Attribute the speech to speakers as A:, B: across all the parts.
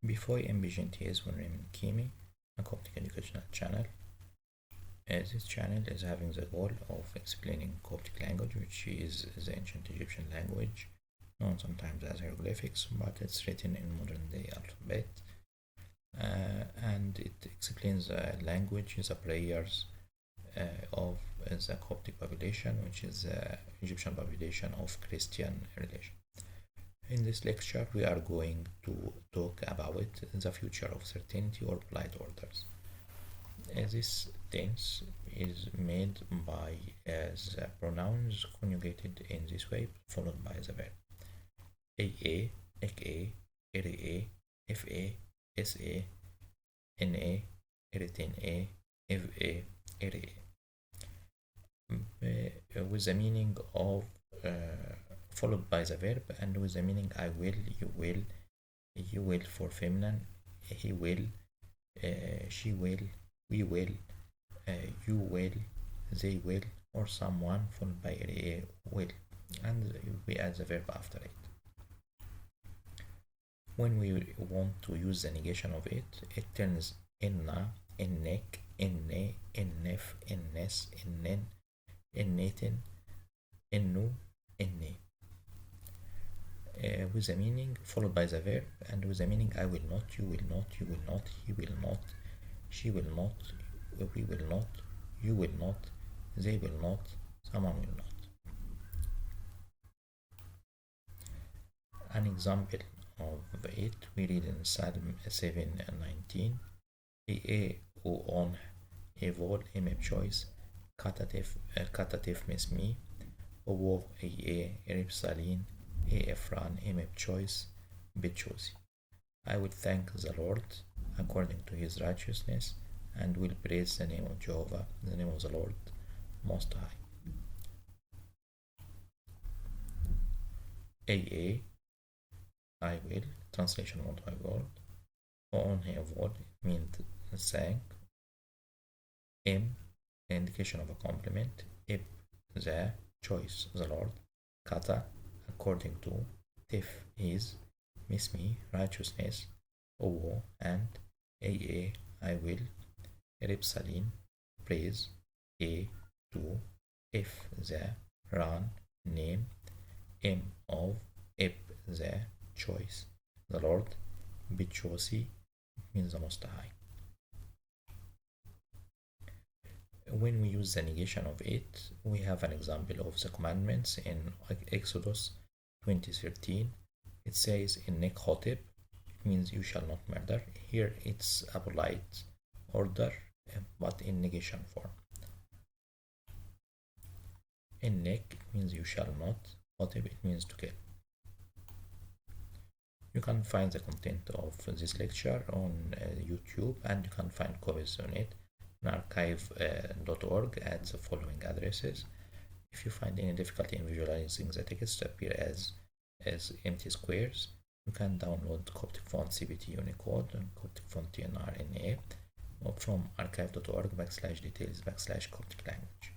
A: Before MBGNTS ونعمل كيمي a Coptic educational channel. This channel is having the goal of explaining Coptic language, which is the ancient Egyptian language, known sometimes as hieroglyphics, but it's written in modern day alphabet. And it explains the language, the prayers of the Coptic population, which is the Egyptian population of Christian religion. In this lecture, we are going to talk about the future of certainty or polite orders. This tense is made by the pronouns conjugated in this way, followed by the verb. A, ek, ere, fa, sa, na, eritin a, fa, ere. With the meaning of followed by the verb, and with the meaning I will, you will for feminine, he will, she will, we will, you will, they will, or someone followed by a will, and we add the verb after it. When we want to use the negation of it, it turns inna, innek, inne, innef, innes, innen, innetin, innu, inne. With the meaning followed by the verb, and with the meaning I will not, you will not, you will not, he will not, she will not, we will not, you will not, they will not, someone will not. An example of it we read in Psalm 7:19. E o on evol emep choice katatif mesmi owo eripsalin efran emep choice bechosi. I will thank the Lord according to his righteousness, and will praise the name of Jehovah, the name of the Lord Most High. I will, translation word by word. On here word means thank. Indication of a compliment. The choice, the Lord. Kata, according to. Tif is, mismi, righteousness. Owo, and. I will. Ripsalin, praise. To. If, the. Ran, name. Of. The choice, the Lord. Bichosi means the Most High. When we use the negation of it, we have an example of the commandments in Exodus 20:13. It says in Nek Hotep, it means you shall not murder. Here it's a polite order, but in negation form. In Nek it means you shall not. Hotep it means to kill. You can find the content of this lecture on YouTube, and you can find copies on it on archive.org at the following addresses. If you find any difficulty in visualizing the text appear as empty squares, you can download Coptic font CPT Unicode and Coptic font TNRNA from archive.org/details/Coptic language.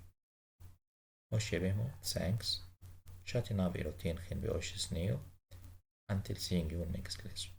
A: Oshebemo, thanks. Shatina Virotin Henbe Oshisneo. Until seeing you next lesson.